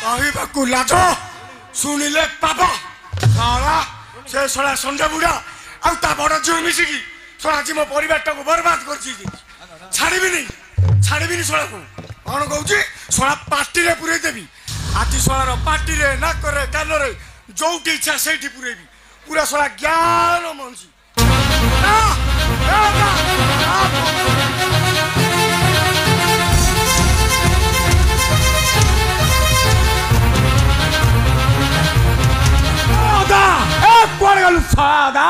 कहवाकू लाज शुणिले पाप साला से सला संजय बुढ़ा आ बड़ झील मिसिकी सला आज मो परिवार को बर्बाद कर छाड़बी सला को कौन कौन सला पार्टी रे पुरे देवी आज सलार पार्टी रे नाक रे कान रे जोटी इच्छा से पुरेबी पूरा सला ज्ञान मंसी कुआड़े गलु सादा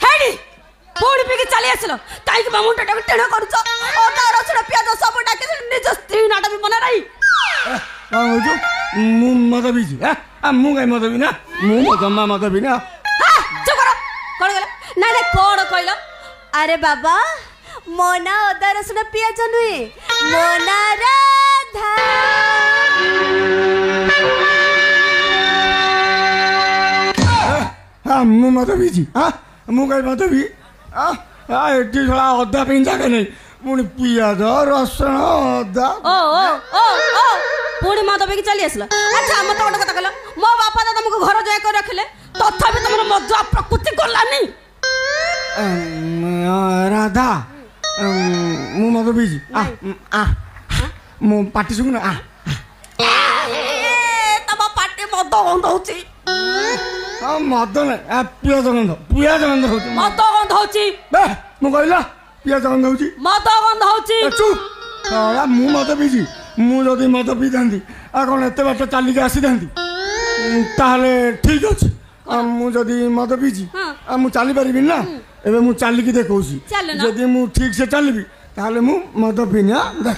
हेडी पूरी पीके चली आसलो काई के मामुंटा टाक टेणा करूछ ओ तार रसुण प्याज सब डाके निज स्त्री नाटा भी बना रही हां जो मु मत बीजी आ मु गई मत भी ना मु जम्मा मत भी ना हां चुप करो कोन गेला ना ना कोन कहलो अरे बाबा मोना अदा रसुण पियाज नुहे मोना राधा हाँ मु मत बीजी हाँ मु कहीं मत भी हाँ एटी थोड़ा अदा पिंजा के नहीं पुणी पियाज रसुण अदा ओ ओ ओ ओ पुणी मत भी चली आसला अच्छा मत गोटे कथा कहला मो बापा तो तुमको घर जाय कर रखले तथापि तुमर मजा प्रकृति गलानी राधा मु मत बीजी मु पाटी सुन तब पाटी मद गंध होची मद ना पियाज गंध होची मद गंध होची मु कहला पियाज गंध होची मद गंध होची चुप साला मु मत बीजी मु जदि मद पी थांती आ कोन एते बात चलिक आसी थांती ताहले ठीक अछि मु जदि मद बीजी मु चली परिबि ना एबे मु चलिक देखौसी जदि मु ठीक से चलबी ताहले मु मद पीनी देख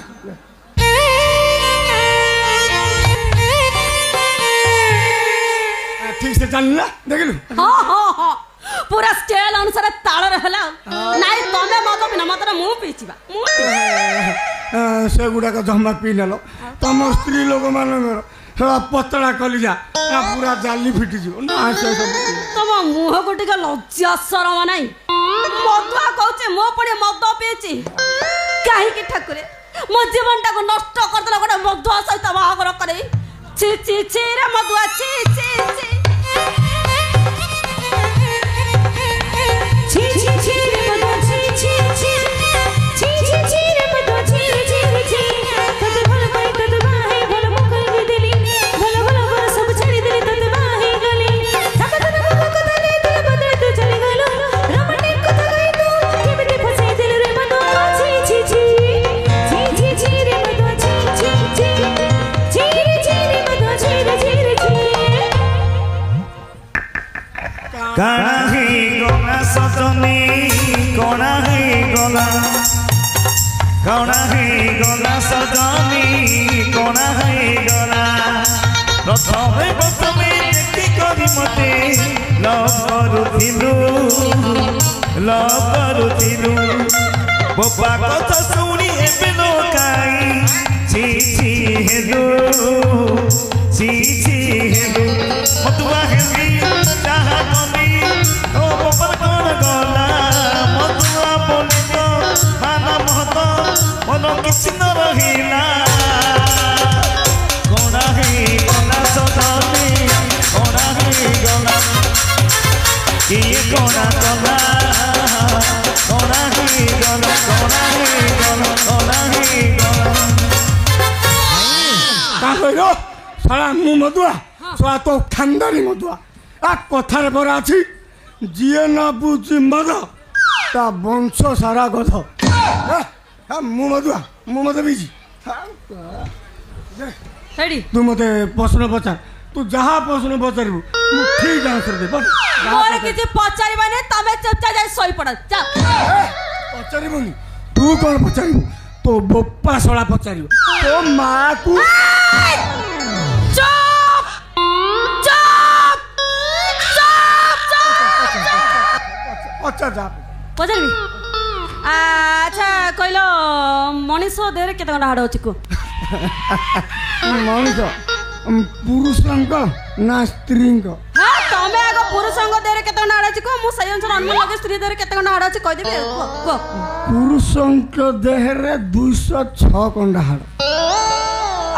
ठीक से चलनी ना देखलु हां हां हां पूरा स्केल अनुसार ताल रहला नाइ तमे मद पीना मात्र मु पीचिबा से गुडा का जम्मा पी नेलो तम स्त्री लोक मानकर थोड़ा पतला कलिजा पूरा जाली फिटी जीव ना से सब तम मुह को टिका लज्जा शरम नाही मदुआ कहचे मो पड़े मद पीची काहे कि ठाकुरे मो जीवनटा को नष्ट कर देला गोटे मदुआ सहित बाहागर करे छी छी छी रे मदुआ छी छी छी छी छी छी रे मदुआ छी छी छी छी छी छी रे मदुआ छी छी छी कत भल कोई कत बाहे भल मुख दिली भल भल कर सब छड़ी दिली तत बाहे गली सब तत मुख धरे दिल बदल तू चली गलो रमणी कथा गई तू केमिति फसे दिल रे मदुआ छी छी छी छी छी रे मदुआ छी छी छी छी रे मदुआ छी रे काहे गोना सजनी कोना है गोना सजनी कोना है गोना प्रथमे देखी करी मते लव करुथिलु बाबा कथा सुनी एबे नो काई छी छी हेलो मतुआ हेली चाहा कमी ओ बबर कोन गला मतुआ बोले तो माना महत मन किछ न रहिला कोना है कोना सदानी कोना है गला कि कोना गला कोना है गला कोना है गला कोना है गला का कहिलो साला मु मदुआ साला तो खानदानी मदुआ आ कथार पर अछि जिए ना बुझी मद ता वंश सारा गध मु मदुआ बीजी हेडी तू मते प्रश्न पचार तू जहाँ प्रश्न पचारू मु ठीक आंसर दे मोर किछि पचारिबाने तमे चुपचाप जाय सोई पड़ जा पचारिबनी तू कौन पचारिबू तो बोपा सला पचारिबो तो मां को अच्छा पचारबी अच्छा कहलो मनीष देहरे केते गंडा हाड़ अछि को मनीष पुरुष ना स्त्री हाँ तमे आगो ପୁରୁଷଙ୍କ ଦେହରେ କେତେ ଖଣ୍ଡ ହାଡ଼ ଅଛି କୁହ ମୁଁ ସେଇ ଅନୁସାରେ ଅନୁମାନ ଲଗେଇ ସ୍ତ୍ରୀ ଦେହରେ କେତେ ଖଣ୍ଡ ହାଡ଼ ଅଛି କହିଦେବି କୁହ ପୁରୁଷଙ୍କ ଦେହରେ 206 ଖଣ୍ଡ ହାଡ଼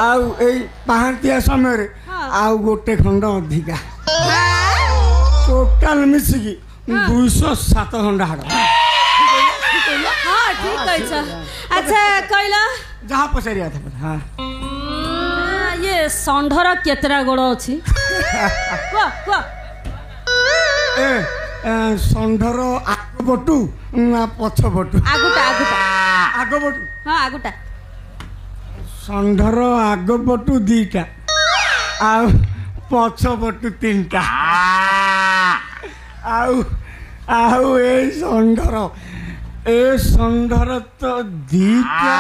ଆଉ ଏଇ ପାହାନ୍ତିଆ ସମୟରେ ଆଉ ଗୋଟେ ଖଣ୍ଡ ଅଧିକା ଟୋଟାଲ ମିଶିକି 207 ଖଣ୍ଡ ହାଡ଼ ହଁ ଠିକ କହିଛ ଆଚ୍ଛା କହିଲ ଯାହା ପଚାରିବା କଥା ହଁ ଇଏ ଷଣ୍ଢର କେତେଟା ଗୋଡ଼ ଅଛି କୁହ କୁହ ଏ ଷଣ୍ଢର ଆଗପଟୁ ନା ପଛପଟୁ ଆଗୁଟା ଆଗପଟୁ ହଁ ଆଗୁଟା ଷଣ୍ଢର ଆଗପଟୁ 2ଟା ଆଉ ପଛପଟୁ 3ଟା ଆଉ ଆଉ ଏଇ ଷଣ୍ଢର ତ 2ଟା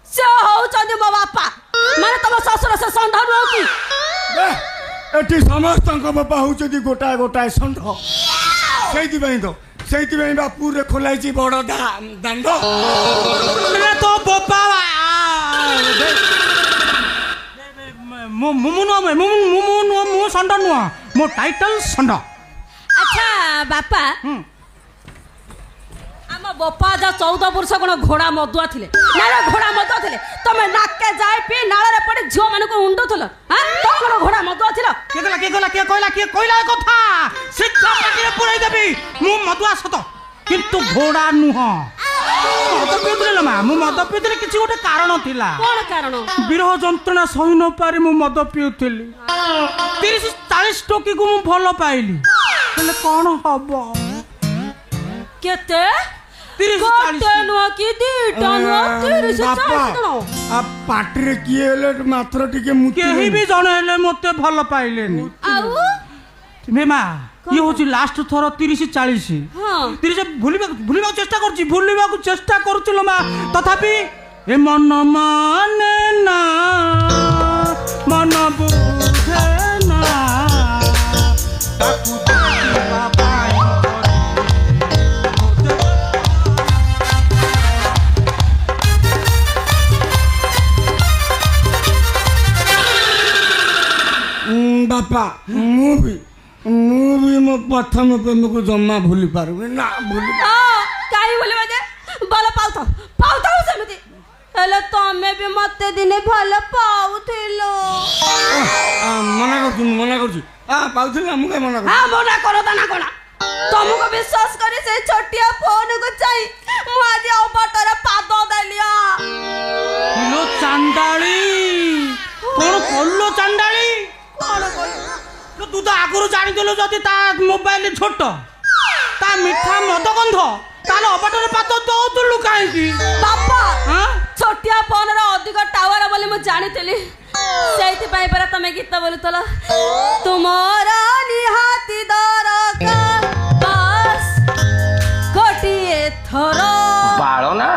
ସେ ହଉଛନ୍ତି ମୋ ବାପା ମାନେ ତମ ଶ୍ୱଶୁର ସେ ଷଣ୍ଢ ନୁହଁ କି ଏଠି ସମସ୍ତଙ୍କ ବାପା ହଉଛନ୍ତି ଗୋଟାଏ ଷଣ୍ଢ ସେଇଥିପାଇଁ ବା ପୁରରେ ଖୋଲାଇଛି ବଡ ଦାଣ୍ଡ তো বাবা ମୁଁ ଷଣ୍ଢ ନୁହଁ ମୋ ଟାଇଟଲ ଷଣ୍ଢ ଆଚ୍ଛା ବାପା ଆମ ବାପା ଯା 14 ବର୍ଷ କୋଣ ଘୋଡ଼ା ମଦୁଆ ଥିଲେ ନାରେ ଘୋଡ଼ା ମଦୁଆ ଥିଲେ ତମେ ନାକେ ଯାଇ ପି ନାଳରେ ପଡି ଝିଅ ମାନଙ୍କୁ ଉଣ୍ଡୁଥିଲ ତମର ଘୋଡ଼ା ମଦୁଆ ଥିଲ କିଏ କହିଲା ଏ କଥା ସିଧା ପାଟିରେ ପୁରେଇ ଦେବି ମୁଁ ମଦୁଆ ସତ କିନ୍ତୁ ଘୋଡ଼ା ନୁହଁ ମଦ ପିଉଥିଲେ ମା ମୁଁ ମଦ ପିଉଥିଲି କିଛି ଗୋଟେ କାରଣ ଥିଲା କଣ କାରଣ ବିରହ ଯନ୍ତ୍ରଣା ସହି ନ ପାରି ମୁଁ ମଦ ପିଉଥିଲି 30-40 ଟଙ୍କିକୁ ମୁଁ ଭଲ ପାଇଲି ହେଲେ କଣ ହବ କେତେ 30-40 ନୁହ କି 2ଟା ନୁହ 30-40 ପାଟିରେ କିଏ ହେଲେ ମାତ୍ର ଟିକେ କେହି ବି ଜଣେ ହେଲେ ମତେ ଭଲ ପାଇଲେନି ଆଉ ମା ଇଏ ହଉଛି ଲାଷ୍ଟ ଥର 30-40 ଭୁଲିବାକୁ ଚେଷ୍ଟା କରୁଛି ଲୋ ମା ତଥାପି ଏ ମନ ମାନେ ନା ମନ ବୁଝେ ନା ତାକୁ ଦେଖିବା ପାଇଁ ବାପା ମୁଁ ବି ମୋ ପ୍ରଥମ ପ୍ରେମକୁ ଜମା ଭୁଲି ପାରିବି ନା କାହିଁ ଭୁଲିବା ଯେ ଭଲ ପାଉଥାଉ ସେମିତି ହେଲେ ତମେ ବି ମତେ ଦିନେ ଭଲ ପାଉଥିଲ ମନା କରୁଛି ପାଉଥିଲି ମୁଁ କାହିଁ ମନା କରୁଛି ମନା କର ନା କଣ ତମକୁ ବିଶ୍ୱାସ କରି ସେ ଛୋଟିଆ ଫୋନକୁ ଚାହିଁ ମୁଁ ଆଜି ଅବାଟରେ ପାଦ ଦେଲି ଚାଣ୍ଡାଳି କଣ କଲୁ ଚାଣ୍ଡାଳି କଣ କହିଲ ତୁ ତ ଆଗରୁ ଜାଣିଥିଲୁ ଯଦି ତା ମୋବାଇଲ ଛୋଟ ତା ମିଠା ମଦ ଗନ୍ଧ ତାହେଲେ ଅବାଟରେ ପାଦ ଦଉଥିଲୁ କାହିଁକି ବାପା ଛୋଟିଆ ଫୋନର ଅଧିକ ଟାୱାର ବୋଲି ମୁଁ ଜାଣିଥିଲି ସେଇଥିପାଇଁ ପରା ତମେ ଗୀତ ବୋଲୁଥିଲ ତୁମର ନିହାତି ଦରକାର ବାସ୍ ଗୋଟିଏ ଥର ବାଳନା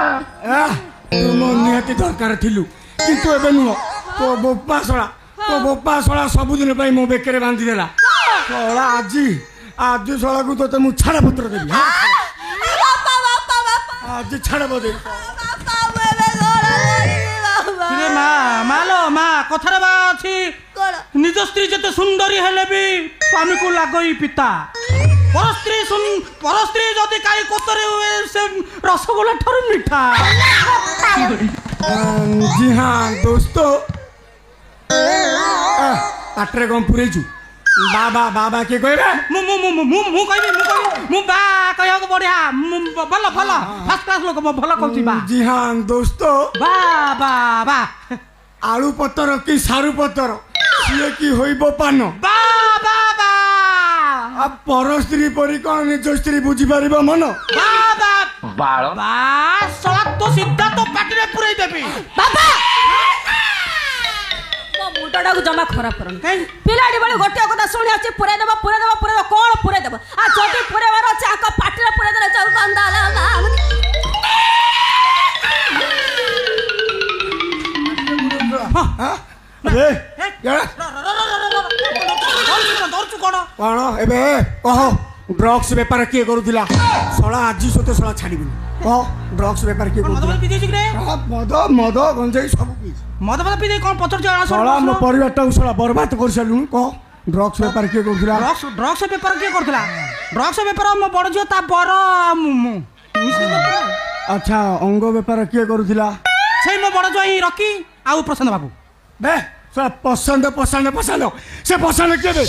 ତୁ ମୋ ନିହାତି ଦରକାର ଥିଲୁ କିନ୍ତୁ ଏବେ ନୁହଁ ତୋ ବୋପା ଶଳା ସବୁଦିନ ପାଇଁ ମୋ ବେକରେ ବାନ୍ଧିଦେଲା ଶଳା ଆଜି ଶଳାକୁ ତୋତେ ମୁଁ ଛାଡ଼ ପତ୍ର ଦେବି ଆଜି ଛାଡ଼ ଦେବି ମା କଥାରେ ବା ଅଛି ନିଜ ସ୍ତ୍ରୀ ଯେତେ ସୁନ୍ଦରୀ ହେଲେ ବି ସ୍ୱାମୀକୁ ଲାଗଇ ପିତା ପର ସ୍ତ୍ରୀ ଯଦି କାଇ କୋତରେ ହୁଏ ସେ ରସଗୋଲା ଠାରୁ ମିଠା ଜି ହଁ ଦୋସ୍ତ ପାଟିରେ କଣ ପୁରେଇଛୁ ବାବା କିଏ କହିବେ ମୁଁ କହିବି ମୁଁ ବା କହିବାକୁ ବଢିଆ ଭଲ ଫାର୍ଷ୍ଟ କ୍ଲାସ ଲୋକ ଭଲ କହୁଛି ବା ଜି ହଁ ଦୋସ୍ତ ବା ଆଳୁ ପତର କି ସାରୁ ପତର ସିଏ କି ହୋଇବ ପାନ ପର ସ୍ତ୍ରୀ ପରି କଣ ନିଜ ସ୍ତ୍ରୀ ବୁଝିପାରିବ ମନ ତ ସିଧା ତ ପାଟିରେ ପୁରେଇ ଦେବି ବାବା ମୁଣ୍ଡଟାକୁ ଜମା ଖରାପ କରନି ପିଲାଟି ବେଳେ ଗୋଟିଏ କଥା ଶୁଣି ଅଛି ପୁରେଇ ଦେବ କଣ ପୁରେଇ ଦେବ ଆଉ ଯଦି ପୁରେଇବାର ଅଛି ଆଙ୍କ ପାଟିରେ ପୁରେଇ ଦେଲେ ଚାଉ ଗନ୍ଧାଲା କଣ ଏବେ କହ ଡ୍ରଗ୍ସ ବେପାର କିଏ କରୁଥିଲା ଶଳା ଆଜି ସତେ ଶଳା ଛାଡ଼ିବିନି କହ ଡ୍ରଗ୍ସ ବେପାର କିଏ କରୁଥିଲା ମଦ ଗଞ୍ଜେଇ ସବୁ ପିଇଛି ମଦ ପିଇ କଣ ପଚାରୁଛ ଶଳା ମୋ ପରିବାରଟାକୁ ଶଳା ବର୍ବାଦ କରିସାରିଲୁଣି କହ ଡ୍ରଗ୍ସ ବେପାର କିଏ କରୁଥିଲା? ଡ୍ରଗ୍ସ ବେପାର କିଏ କରୁଥିଲା? ଡ୍ରଗ୍ସ ବେପାର ମୋ ବଡ଼ ଝିଅ ତା ବର ଆଉ ମୁଁ ଆଚ୍ଛା ଅଙ୍ଗ ବେପାର କିଏ କରୁଥିଲା? ସେଇ ମୋ ବଡ଼ ଝିଅ ରକି ଆଉ ପ୍ରଶାନ୍ତ ବାବୁ। ବେ ପସନ୍ଦ ସେ ପସନ୍ଦ କିଏ ବେ?